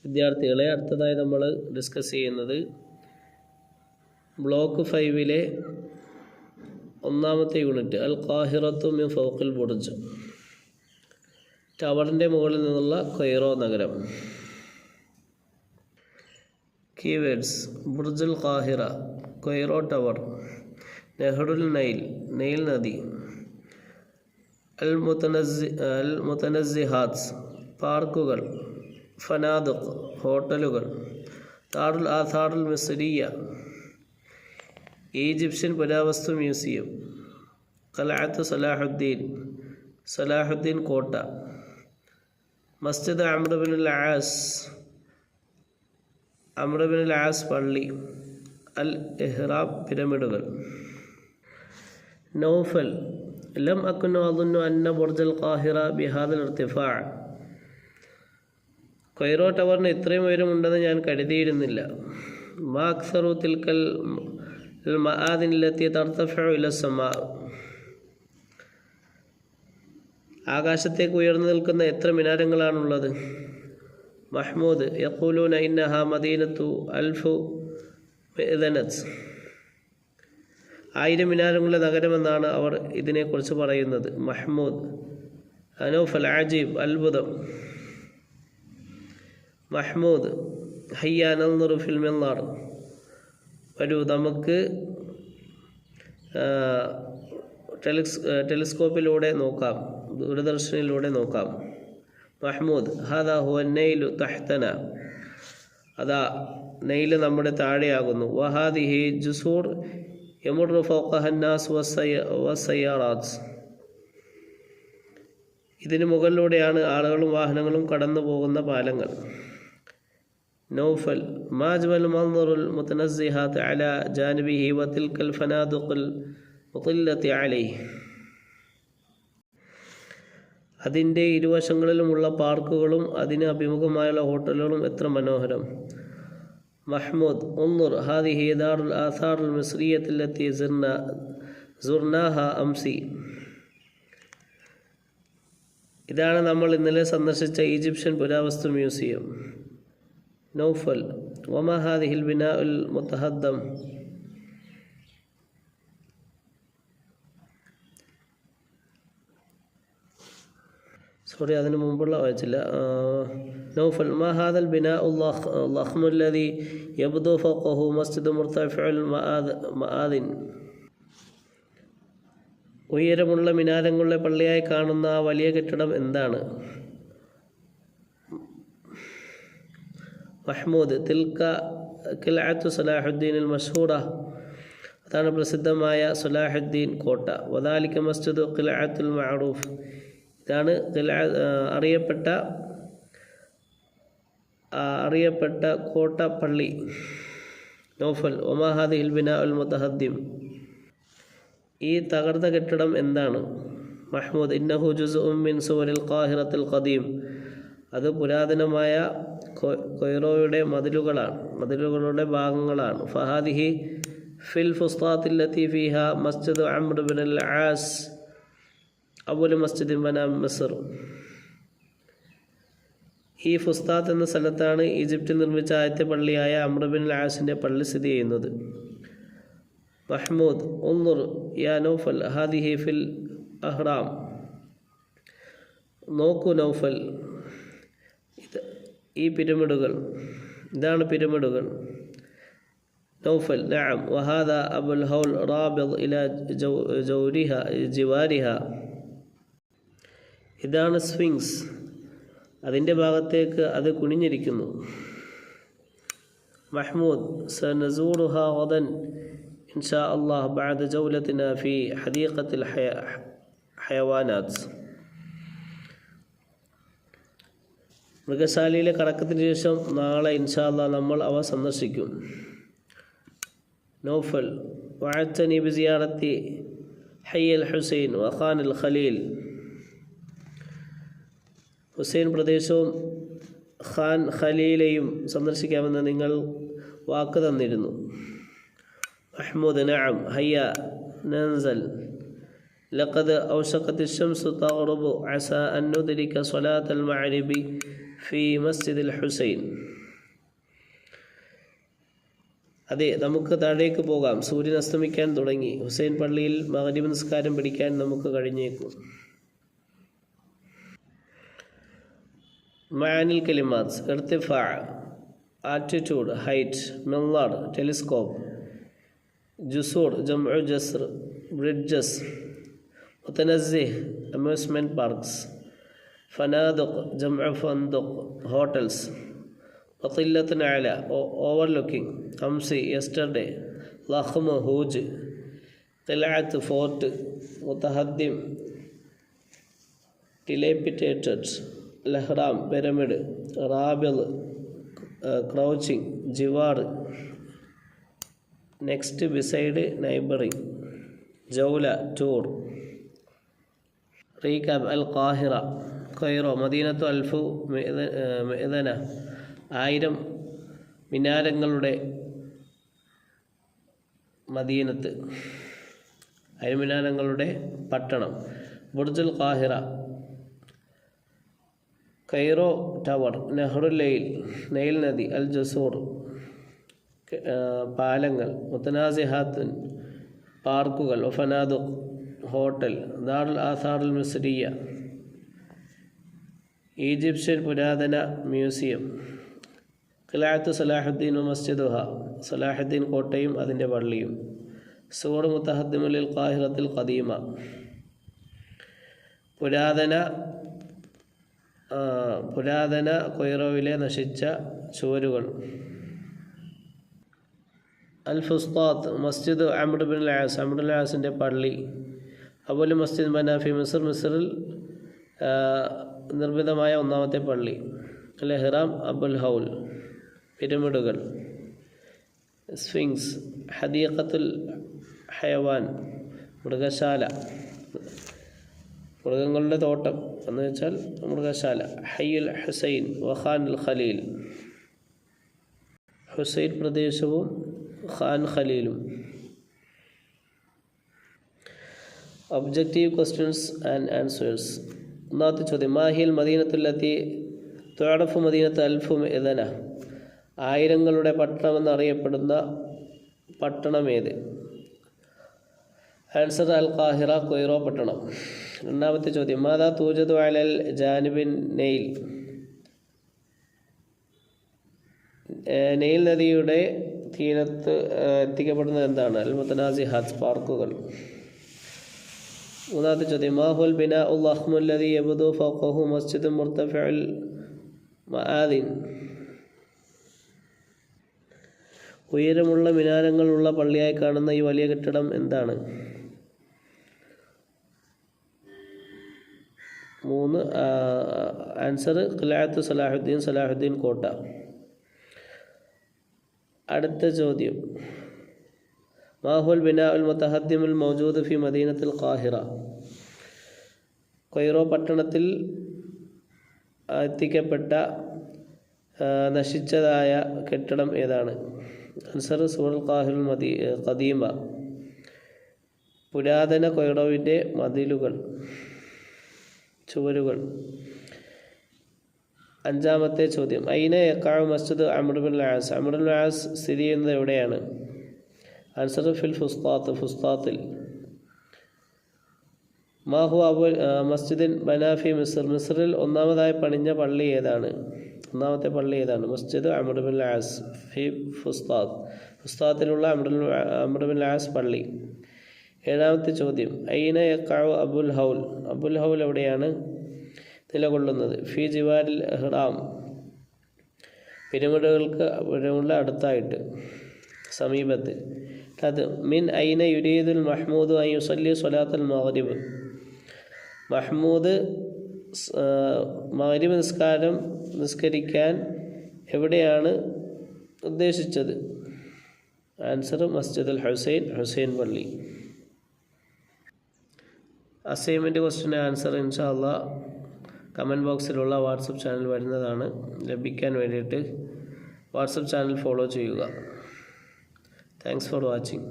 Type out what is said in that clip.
വിദ്യാർത്ഥികളെ, അടുത്തതായി നമ്മൾ ഡിസ്കസ് ചെയ്യുന്നത് ബ്ലോക്ക് 5-ലെ ഒന്നാമത്തെ യൂണിറ്റ് അൽ ഖാഹിറത്തു മിൻ ഫൗഖിൽ ബുർജ്, ടവറിൻ്റെ മുകളിൽ നിന്നുള്ള കൈറോ നഗരം. കീവേഡ്സ്: ബുർജുൽ ഖാഹിറ, കൈറോ ടവർ, നെഹ്റുൽ നൈൽ, നൈൽ നദി, അൽ മുതനസ്സിഹാത്ത്, പാർക്കുകൾ, ഫനാദിഖ്, ഹോട്ടലുകൾ, ദാറുൽ ആഥാറുൽ മിസ്രിയ, ഈജിപ്ഷ്യൻ പുരാവസ്തു മ്യൂസിയം, ഖലഅത്ത് സലാഹുദ്ദീൻ, സലാഹുദ്ദീൻ കോട്ട, മസ്ജിദ് അംർ ബിനുൽ ആസ്, അംർ ബിനുൽ ആസ് പള്ളി, അൽ ഇഹ്റാം പിരമിഡുകൾ. നൗഫൽ: ലം അകുൻ അظن അന്ന ബുർജൽ ഖാഹിറ ബിഹാദൽ ഇർതിഫാ. കൈറോ ടവറിന് ഇത്രയും ഉയരമുണ്ടെന്ന് ഞാൻ കരുതിയിരുന്നില്ല. മാ അക്സറു തിൽക്കൽ മആദിൻ ലത്തി തർതഫഉ ഇല സമാ. ആകാശത്തേക്ക് ഉയർന്നു നിൽക്കുന്ന എത്ര മിനാരങ്ങളാണുള്ളത്. മഹ്മൂദ്: യഖൂലൂന ഇന്നഹാ മദീനത്തു അൽഫു മിഅ്ദനത്ത്. 1000 മിനാരങ്ങളുടെ നഗരമെന്നാണ് അവർ ഇതിനെക്കുറിച്ച് പറയുന്നത്. മഹ്മൂദ്: അനൗഫൽ അജീബ്, അത്ഭുതം. മഹ്മൂദ്: ഹയ്യാ നൻദുറു ഫിൽ മിൻദാർ. വരൂ, നമുക്ക് ടെലിസ്കോപ്പിലൂടെ നോക്കാം, ദൂരദർശനിലൂടെ നോക്കാം. മഹ്മൂദ്: ഹാദാ ഹുവ നൈലു തഹ്തന. അതാ നൈല് നമ്മുടെ താഴെയാകുന്നു. വഹാദിഹി ജുസൂർ യമുറു ഫൗഖഹ അന്നാസ് വസ്സയ്യാറാത്ത്. ഇതിന് മുകളിലൂടെയാണ് ആളുകളും വാഹനങ്ങളും കടന്നു പോകുന്ന പാലങ്ങൾ. നൗഫൽ: മാ അജ്മൽ മൻദറുൽ മുതനസ്സിഹാത്ത് അലാ ജാനിബിഹി വതിൽകൽ ഫനാദിഖുൽ മുതില്ലത്തി അലൈഹി. അതിൻ്റെ ഇരുവശങ്ങളിലുമുള്ള പാർക്കുകളും അതിന് അഭിമുഖമായുള്ള ഹോട്ടലുകളും എത്ര മനോഹരം. മഹ്മൂദ്: ഉൻദുർ ഹാദിഹി ദാറുൽ ആഥാറുൽ മിസ്രിയത്തി അല്ലത്തി സുർനാഹ അംസി. ഇതാണ് നമ്മൾ ഇന്നലെ സന്ദർശിച്ച ഈജിപ്ഷ്യൻ പുരാവസ്തു മ്യൂസിയം. നൗഫൽ: വമാ ഹാദിഹിൽ ബിനാഉൽ മുതഹദ്ദം. അതിനു മുമ്പുള്ള വായിച്ചില്ല. നൗഫൽ: മാ ഹാദൽ ബിനാഉൽ ളഖ്മു അല്ലദി യബ്ദു ഫൗഖഹു മസ്ജിദ് മുർതഫിഉൽ മആദിൻ. ഉയരമുള്ള മിനാരങ്ങളുടെ പള്ളിയായി കാണുന്ന ആ വലിയ കെട്ടിടം എന്താണ്. മഹ്മൂദ്: തിൽക ഖിൽഅത്തു സലാഹുദ്ദീൻ അൽ മഷ്ഹൂറ. അതാണ് പ്രസിദ്ധമായ സലാഹുദ്ദീൻ കോട്ട. വദാലിക മസ്ജിദു ഖിൽഅത്തുൽ മഅറൂഫ്. ഇതാണ് അറിയപ്പെട്ട കോട്ട പള്ളി. നൗഫൽ: വമാ ഹാദിഹിൽ ബിനാഉൽ മുതഹദ്ദിം. ഈ തകർന്ന കെട്ടിടം എന്താണ്. മഹ്മൂദ്: ഇന്നഹു ജുസ്ഉം മിൻ സുവരിൽ ഖാഹിറത്തിൽ ഖദീം. അത് പുരാതനമായ കൈറോയുടെ മതിലുകളുടെ ഭാഗങ്ങളാണ്. ഫഹാദിഹി ഫിൽ ഫുസ്താത്തി അല്ലത്തി ഫീഹാ മസ്ജിദ് അംർ ബിനുൽ ആസ് അവ്വലു മസ്ജിദിൻ ബനാ മിസ്ർ. ഈ ഫുസ്താത്ത് എന്ന സ്ഥലത്താണ് ഈജിപ്തിൽ നിർമ്മിച്ച ആദ്യത്തെ പള്ളിയായ അംർ ബിനുൽ ആസിൻ്റെ പള്ളി സ്ഥിതി ചെയ്യുന്നത്. മഹ്മൂദ്: ഉൻദുർ യാ നൗഫൽ ഹാദിഹി ഫിൽ അഹ്റാം. നോക്കൂ നൗഫൽ, ഈ പിരമിഡുകൾ, ഇതാണ് പിരമിഡുകൾ. നൗഫൽ: നഅം വഹാദാ അബുൽ ഹൗൽ റാബിദ് ഇലാ ജിവാരിഹ. ഇതാണ് സ്ഫിങ്സ്, അതിൻ്റെ ഭാഗത്തേക്ക് അത് കുനിഞ്ഞിരിക്കുന്നു. മഹ്മൂദ്: സനസൂറുഹാ ഗദൻ ഇൻഷാ അല്ലാഹ് ബഅദ ജൗലത്തിനാ ഫീ ഹദീഖത്തിൽ ഹയവാനാത്ത്. മൃഗശാലയിലെ കറക്കത്തിന് ശേഷം നാളെ ഇൻഷാ അല്ലാഹ് നമ്മൾ അവ സന്ദർശിക്കും. നൗഫൽ: വഅദ്തനി ബിസിയാറത്തി ഹയ്യൽ ഹുസൈൻ വഖാനിൽ ഖലീൽ. ഹുസൈൻ പ്രദേശവും ഖാൻ ഖലീലെയും സന്ദർശിക്കാമെന്ന് നിങ്ങൾ വാക്ക് തന്നിരുന്നു. മഹ്മൂദ്: നഅം ഹയ്യാ നൻസൽ. ലഖദ് ഔശഖത്ത് الشمس تغرب عسى أن ندرك صلاة المغرب ഫി മസ്ജിദിൽ ഹുസൈൻ. അതെ, നമുക്ക് താഴേക്ക് പോകാം. സൂര്യൻ അസ്തമിക്കാൻ തുടങ്ങി. ഹുസൈൻ പള്ളിയിൽ മഗ്‌രിബ് നിസ്കാരം പിടിക്കാൻ നമുക്ക് കഴിഞ്ഞേക്കും. മഅനിൽ കലിമാത്ത്: ഇർതിഫാ ആൾട്ടിറ്റ്യൂഡ് ഹൈറ്റ്, മിൻളാർ ടെലിസ്കോപ്പ്, ജുസൂർ ജംഉ ജസ്ർ ബ്രിഡ്ജസ്, മുതനസ്സിഹ് അമ്യൂസ്മെൻറ്റ് പാർക്സ്, ഫനാദിഖ് ജംഉ ഫന്ദുഖ് ഹോട്ടൽസ്, വഖില്ലത്തുൻ അല ഓവർലുക്കിംഗ്, അംസി യെസ്റ്റർഡേ, ലഖ്മ് ഹൂജ്, ഖിൽഅത്ത് ഫോർട്ട്, മുതഹദ്ദിം ഡിലേപ്പിറ്റേറ്റഡ്, ലഹ്റാം പിരമിഡ്, റാബിദ് ക്രൗച്ചിങ്, ജിവാർ നെക്സ്റ്റ്, ബിസൈഡ് നൈബറിങ്, ജൗല ടൂർ. റീകാബ്: അൽ ഖാഹിറ കൈറോ, മദീനത്തു അൽഫു മിഅ്ദന 1000 മിനാരങ്ങളുടെ മദീനത്ത്, 1000 മിനാരങ്ങളുടെ പട്ടണം. ബുർജുൽ ഖാഹിറ കൈറോ ടവർ, നെഹ്റുൽ നൈൽ നദി, അൽ ജസൂർ പാലങ്ങൾ, മുതനാസിഹാത്തുൻ പാർക്കുകൾ, ഫനാദുഖ് ഹോട്ടൽ, ദാറുൽ ആസാറുൽ മിസ്രിയ ഈജിപ്ഷ്യൻ പുരാതന മ്യൂസിയം, ഖിലാഅത്തു സലാഹുദ്ദീൻ മസ്ജിദുഹ സലാഹുദ്ദീൻ കോട്ടയും അതിൻ്റെ പള്ളിയും, സൂർ മുതഹദ്ദിമുൽ ഖാഹിറത്തുൽ ഖദീമ പുരാതന കൊയ്റോവിലെ നശിച്ച ചുവരുകൾ, അൽ ഫുസ്താത്ത് മസ്ജിദ് അംർ ബിൻ ആസ് അംറുൽ ആസിൻ്റെ പള്ളി, അബുൽ മസ്ജിദ് ബനാഫി മിസ്റിൽ നിർമ്മിതമായ ഒന്നാമത്തെ പള്ളി, അൽ ഇഹ്റാം അബുൽ ഹൗൽ പിരമിഡുകൾ, സ്ഫിങ്സ്, ഹദീഖത്തുൽ ഹയവാൻ മൃഗശാല മൃഗങ്ങളുടെ തോട്ടം എന്ന് വെച്ചാൽ മൃഗശാല, ഹയ്യുൽ ഹുസൈൻ വഖാനുൽ ഖലീൽ ഹുസൈൻ പ്രദേശവും ഖാൻ ഖലീലും. Objective questions and answers. ഒന്നാമത്തെ ചോദ്യം: മാഹിൽ മദീനത്തുല്ലത്തി തുഅറഫു മദീനത്ത് അൽഫു മിഅ്ദന, 1000ങ്ങളുടെ പട്ടണമെന്നറിയപ്പെടുന്ന പട്ടണം ഏത്? ആൻസർ: അൽ ഖാഹിറ കൊയ്റോ പട്ടണം. രണ്ടാമത്തെ ചോദ്യം: മാദാ തൂജദു അലൽ ജാനിബിൻ നൈൽ, നൈൽ നദിയുടെ തീരത്ത് എത്തിക്കപ്പെടുന്നത് എന്താണ്? അൽ മുതനാസിഹാത്ത് പാർക്കുകൾ. മൂന്നാമത്തെ ചോദ്യം: മാ ഹുൽ ബിനാഉൽ ളഖ്മു അല്ലദീ യബ്ദു ഫൗഖഹു മസ്ജിദുൻ മുർതഫിഉൽ മആദിൻ, ഉയരമുള്ള മിനാരങ്ങളുള്ള പള്ളിയായി കാണുന്ന ഈ വലിയ കെട്ടിടം എന്താണ്? 3 ആൻസർ: ഖിൽഅത്തു സലാഹുദ്ദീൻ കോട്ട. അടുത്ത ചോദ്യം: മാഹുൽ ബിനാഉൽ മുതഹദ്ദിമുൽ മൗജൂദ് ഫി മദീനത്തുൽ ഖാഹിറ, കൊയ്റോ പട്ടണത്തിൽ എത്തിക്കപ്പെട്ട നശിച്ചതായ കെട്ടിടം ഏതാണ്? ആൻസർ: സൂറുൽ ഖാഹിറുൽ ഖദീമ പുരാതന കൊയ്റോവിൻ്റെ മതിലുകൾ ചുവരുകൾ. അഞ്ചാമത്തെ ചോദ്യം: ഐന യഖഉ മസ്ജിദ് അംർ ബിൻ ആസ്, അംർ ബിൻ ആസ് സ്ഥിതി ചെയ്യുന്നത് എവിടെയാണ്? ആൻസർ: ഫിൽ ഫുസ്താത്തിൽ. മാഹു അബുൽ മസ്ജിദിൻ ബനാഫി മിസ്റിൽ ഒന്നാമതായി പണിഞ്ഞ പള്ളി ഏതാണ്? ഒന്നാമത്തെ പള്ളി ഏതാണ്? മസ്ജിദ് അംർ ബിൻ ആസ് ഫി ഫുസ്താത്തിലുള്ള അംർ ബിൻ ആസ് പള്ളി. ഏഴാമത്തെ ചോദ്യം: ഐന യഖഉ അബുൽ ഹൗൽ എവിടെയാണ് നിലകൊള്ളുന്നത്? ഫി ജിവാരിൽ ഇഹ്റാം പിരമിഡുകൾക്ക് അടുത്തായിട്ട് സമീപത്ത്. അത് മിൻ ഐന യുരീദുൽ മഹ്മൂദ് അൻ യുസല്ലി സ്വലാത്തുൽ മഗ്രിബ്, മഹ്മൂദ് മഗ്രിബ് നിസ്കരിക്കാൻ എവിടെയാണ് ഉദ്ദേശിച്ചത്? ആൻസർ: മസ്ജിദുൽ ഹുസൈൻ പള്ളി. അസൈൻമെൻറ്റ് ക്വസ്റ്റ്യൻ്റെ ആൻസർ ഇൻഷാ അല്ലാഹ് കമൻറ്റ് ബോക്സിലുള്ള വാട്സപ്പ് ചാനൽ വരുന്നതാണ്. ലഭിക്കാൻ വേണ്ടിയിട്ട് വാട്സപ്പ് ചാനൽ ഫോളോ ചെയ്യുക. Thanks for watching.